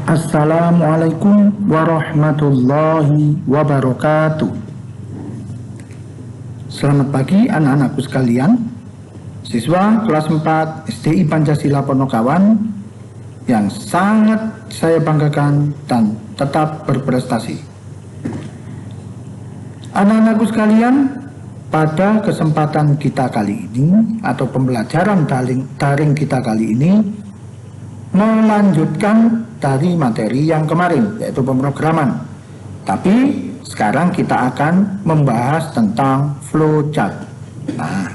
Assalamualaikum warahmatullahi wabarakatuh. Selamat pagi anak-anakku sekalian, siswa kelas 4 SDI Pancasila Ponokawan yang sangat saya banggakan dan tetap berprestasi. Anak-anakku sekalian, pada kesempatan kita kali ini atau pembelajaran daring kita kali ini melanjutkan dari materi yang kemarin, yaitu pemrograman. Tapi sekarang kita akan membahas tentang flowchart. Nah,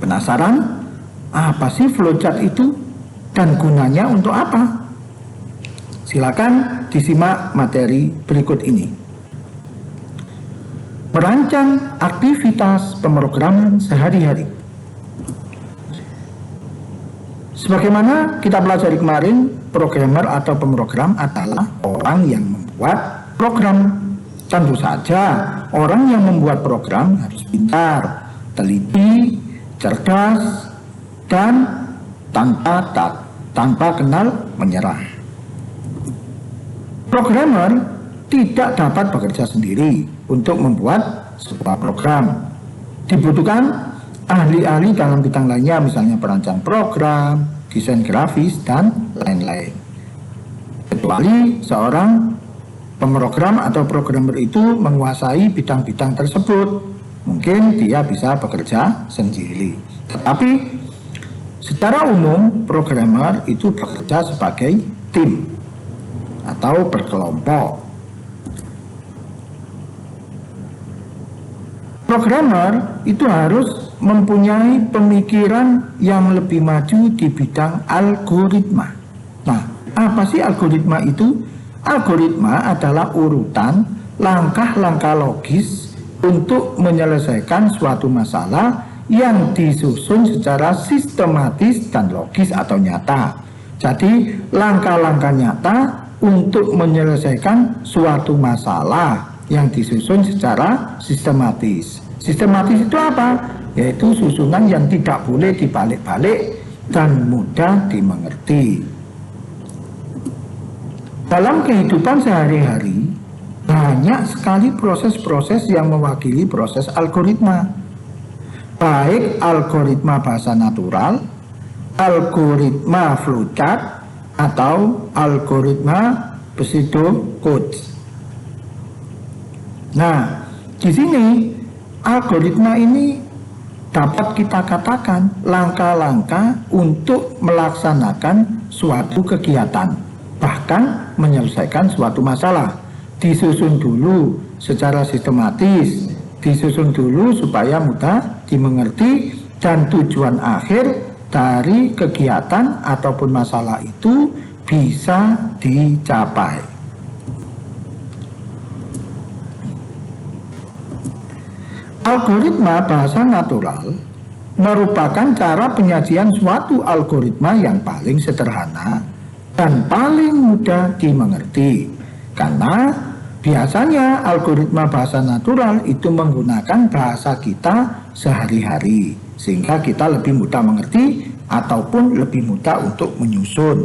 penasaran apa sih flowchart itu dan gunanya untuk apa? Silakan disimak materi berikut ini. Merancang aktivitas pemrograman sehari-hari. Sebagaimana kita pelajari kemarin, programmer atau pemrogram adalah orang yang membuat program. Tentu saja orang yang membuat program harus pintar, teliti, cerdas, dan tanpa kenal menyerah. Programmer tidak dapat bekerja sendiri untuk membuat sebuah program. Dibutuhkan ahli-ahli dalam bidang lainnya, misalnya perancang program, desain grafis, dan lain-lain. Kecuali seorang pemrogram atau programmer itu menguasai bidang-bidang tersebut, mungkin dia bisa bekerja sendiri. Tetapi secara umum programmer itu bekerja sebagai tim atau berkelompok. Programmer itu harus mempunyai pemikiran yang lebih maju di bidang algoritma. Nah, apa sih algoritma itu? Algoritma adalah urutan langkah-langkah logis untuk menyelesaikan suatu masalah yang disusun secara sistematis dan logis atau nyata. Jadi, langkah-langkah nyata untuk menyelesaikan suatu masalah yang disusun secara sistematis. Sistematis itu apa? Yaitu susunan yang tidak boleh dibalik-balik dan mudah dimengerti. Dalam kehidupan sehari-hari, banyak sekali proses-proses yang mewakili proses algoritma. Baik algoritma bahasa natural, algoritma flowchart, atau algoritma pseudocode. Nah, di sini algoritma ini dapat kita katakan langkah-langkah untuk melaksanakan suatu kegiatan, bahkan menyelesaikan suatu masalah. Disusun dulu secara sistematis, disusun dulu supaya mudah dimengerti, dan tujuan akhir dari kegiatan ataupun masalah itu bisa dicapai. Algoritma bahasa natural merupakan cara penyajian suatu algoritma yang paling sederhana dan paling mudah dimengerti, karena biasanya algoritma bahasa natural itu menggunakan bahasa kita sehari-hari, sehingga kita lebih mudah mengerti ataupun lebih mudah untuk menyusun.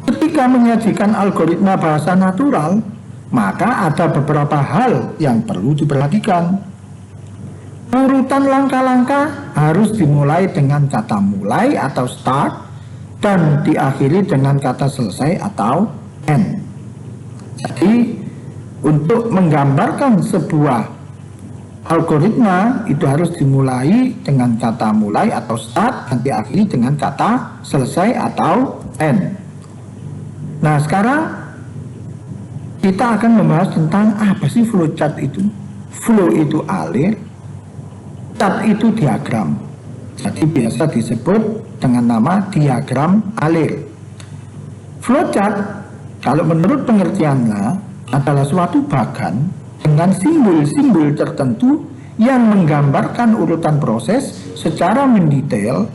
Ketika menyajikan algoritma bahasa natural, maka ada beberapa hal yang perlu diperhatikan. Urutan langkah-langkah harus dimulai dengan kata mulai atau start dan diakhiri dengan kata selesai atau end. Jadi untuk menggambarkan sebuah algoritma itu harus dimulai dengan kata mulai atau start dan diakhiri dengan kata selesai atau end. Nah, sekarang kita akan membahas tentang apa sih flowchart itu. Flow itu alir, chart itu diagram. Jadi biasa disebut dengan nama diagram alir. Flowchart, kalau menurut pengertiannya, adalah suatu bagan dengan simbol-simbol tertentu yang menggambarkan urutan proses secara mendetail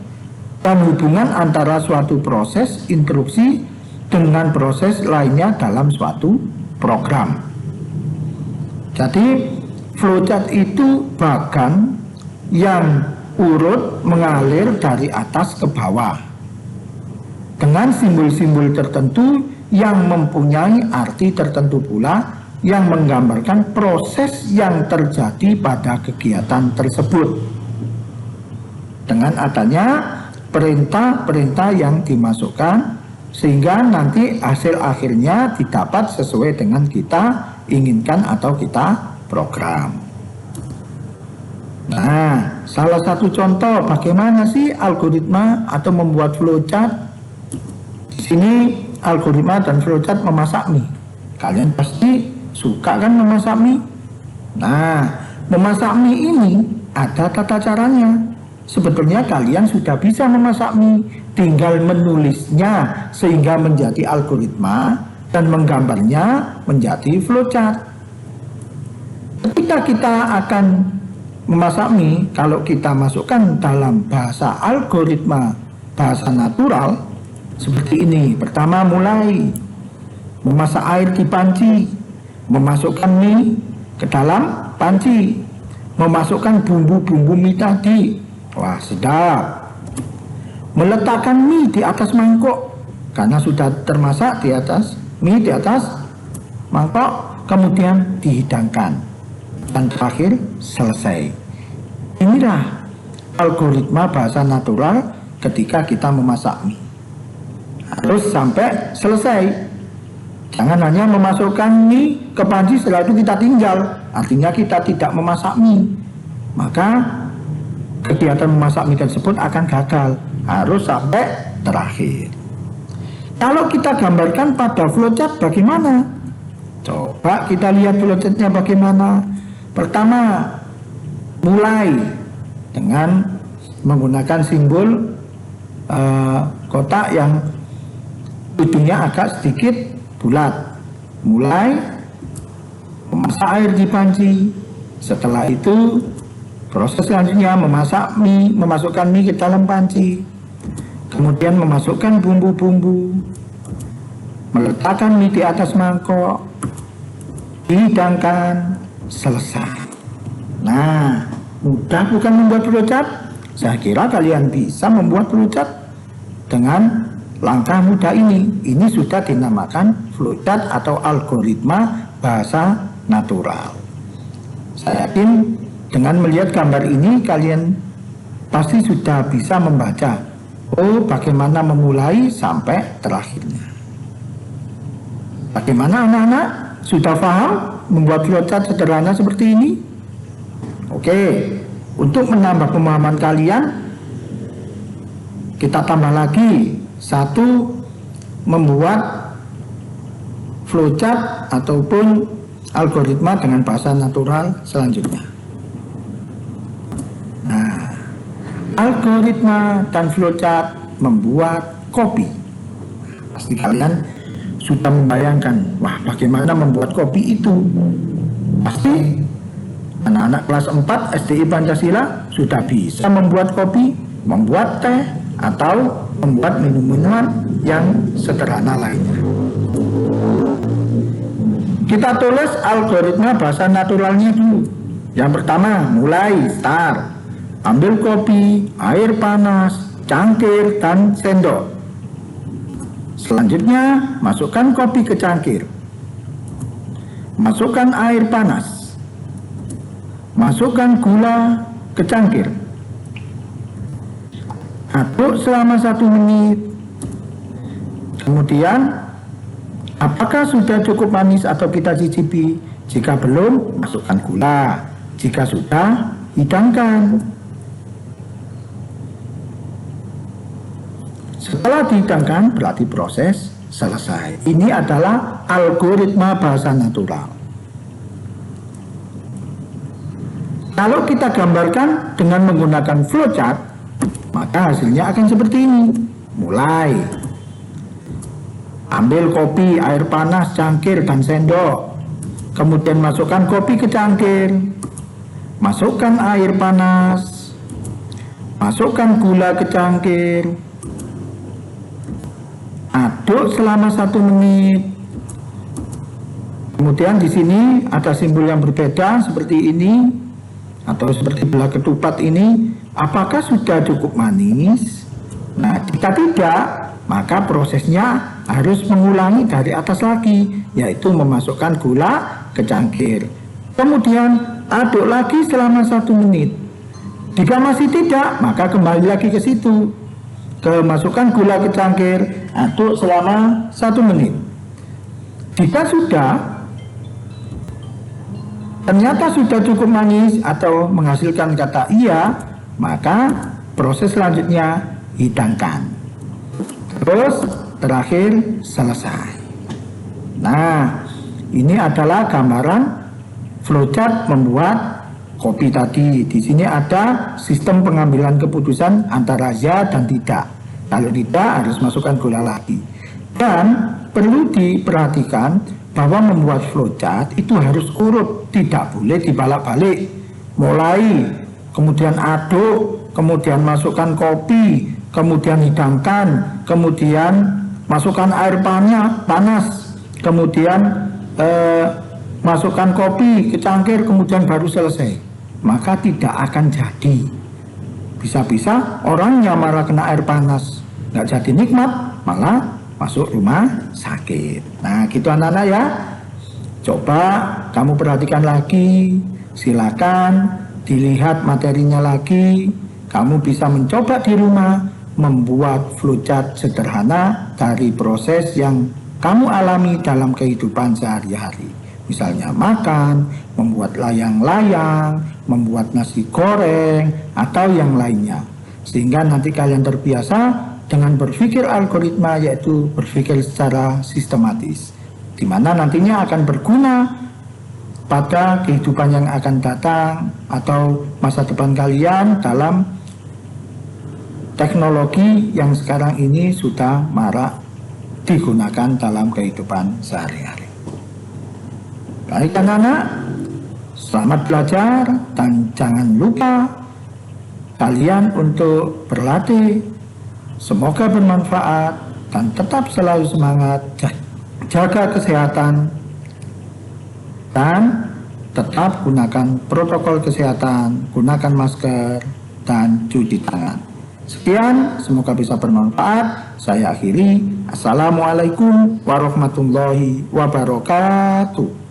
dan hubungan antara suatu proses instruksi dengan proses lainnya dalam suatu program. Jadi flowchart itu bagan yang urut mengalir dari atas ke bawah. dengan simbol-simbol tertentu yang mempunyai arti tertentu pula yang menggambarkan proses yang terjadi pada kegiatan tersebut. Dengan adanya perintah-perintah yang dimasukkan sehingga nanti hasil akhirnya didapat sesuai dengan kita inginkan atau kita program. Nah, salah satu contoh bagaimana sih algoritma atau membuat flowchart. Di sini algoritma dan flowchart memasak mie. Kalian pasti suka kan memasak mie? Nah, memasak mie ini ada tata caranya. Sebetulnya kalian sudah bisa memasak mie, tinggal menulisnya sehingga menjadi algoritma dan menggambarnya menjadi flowchart. Ketika kita akan memasak mie, kalau kita masukkan dalam bahasa algoritma, bahasa natural, seperti ini. Pertama, mulai memasak air di panci, memasukkan mie ke dalam panci, memasukkan bumbu-bumbu mie tadi. Wah, sedap. Meletakkan mie di atas mangkok karena sudah termasak di atas mie di atas mangkok, kemudian dihidangkan dan terakhir selesai. Inilah algoritma bahasa natural ketika kita memasak mie. Harus sampai selesai. Jangan hanya memasukkan mie ke panci setelah itu kita tinggal, artinya kita tidak memasak mie. Maka kegiatan memasak mie tersebut akan gagal. Harus sampai terakhir. Kalau kita gambarkan pada flowchart bagaimana? Coba kita lihat flowchartnya bagaimana. Pertama, mulai dengan menggunakan simbol kotak yang ujungnya agak sedikit bulat. Mulai memasak air di panci. Setelah itu proses selanjutnya memasak mie, memasukkan mie ke dalam panci. Kemudian memasukkan bumbu-bumbu, meletakkan mie di atas mangkok, dihidangkan, selesai. Nah, mudah bukan membuat flowchart? Saya kira kalian bisa membuat flowchart dengan langkah mudah ini. Ini sudah dinamakan flowchart atau algoritma bahasa natural. Saya yakin dengan melihat gambar ini kalian pasti sudah bisa membaca bagaimana memulai sampai terakhirnya. Bagaimana anak-anak? Sudah paham membuat flowchart sederhana seperti ini? Oke, untuk menambah pemahaman kalian, kita tambah lagi satu, membuat flowchart ataupun algoritma dengan bahasa natural selanjutnya. Nah, algoritma dan flowchart membuat kopi. Pasti kalian sudah membayangkan, wah bagaimana membuat kopi itu. Pasti anak-anak kelas 4 SDI Pancasila sudah bisa membuat kopi, membuat teh, atau membuat minuman yang sederhana lainnya. Kita tulis algoritma bahasa naturalnya dulu. Yang pertama, mulai, start. Ambil kopi, air panas, cangkir, dan sendok. Selanjutnya, masukkan kopi ke cangkir. Masukkan air panas. Masukkan gula ke cangkir. Aduk selama 1 menit. Kemudian, apakah sudah cukup manis atau kita cicipi? Jika belum, masukkan gula. Jika sudah, hidangkan. Setelah dihidangkan, berarti proses selesai. Ini adalah algoritma bahasa natural. Kalau kita gambarkan dengan menggunakan flowchart, maka hasilnya akan seperti ini. Mulai. Ambil kopi, air panas, cangkir, dan sendok. Kemudian masukkan kopi ke cangkir. Masukkan air panas. Masukkan gula ke cangkir. Aduk selama 1 menit. Kemudian di sini ada simbol yang berbeda seperti ini atau seperti belah ketupat ini. Apakah sudah cukup manis? Nah, jika tidak, maka prosesnya harus mengulangi dari atas lagi, yaitu memasukkan gula ke cangkir. Kemudian aduk lagi selama 1 menit. Jika masih tidak, maka kembali lagi ke situ. Masukkan gula ke cangkir, aduk selama 1 menit. Jika ternyata sudah cukup manis atau menghasilkan kata iya, maka proses selanjutnya hidangkan. Terus terakhir selesai. Nah, ini adalah gambaran flowchart membuat kopi tadi. Di sini ada sistem pengambilan keputusan antara ya dan tidak. Kalau tidak, harus masukkan gula lagi. Dan perlu diperhatikan bahwa membuat flowchart itu harus urut, tidak boleh dibalak-balik. Mulai, kemudian aduk, kemudian masukkan kopi, kemudian hidangkan, kemudian masukkan air panas, kemudian masukkan kopi ke cangkir, kemudian baru selesai. Maka tidak akan jadi. Bisa-bisa orangnya malah kena air panas, nggak jadi nikmat, malah masuk rumah sakit. Nah gitu anak-anak ya. Coba kamu perhatikan lagi, silakan dilihat materinya lagi. Kamu bisa mencoba di rumah membuat flowchart sederhana dari proses yang kamu alami dalam kehidupan sehari-hari. Misalnya makan, membuat layang-layang, membuat nasi goreng, atau yang lainnya. Sehingga nanti kalian terbiasa dengan berpikir algoritma, yaitu berpikir secara sistematis, di mana nantinya akan berguna pada kehidupan yang akan datang atau masa depan kalian dalam teknologi yang sekarang ini sudah marak digunakan dalam kehidupan sehari-hari. Baik anak-anak, selamat belajar dan jangan lupa kalian untuk berlatih. Semoga bermanfaat dan tetap selalu semangat, jaga kesehatan dan tetap gunakan protokol kesehatan, gunakan masker dan cuci tangan. Sekian, semoga bisa bermanfaat. Saya akhiri. Assalamualaikum warahmatullahi wabarakatuh.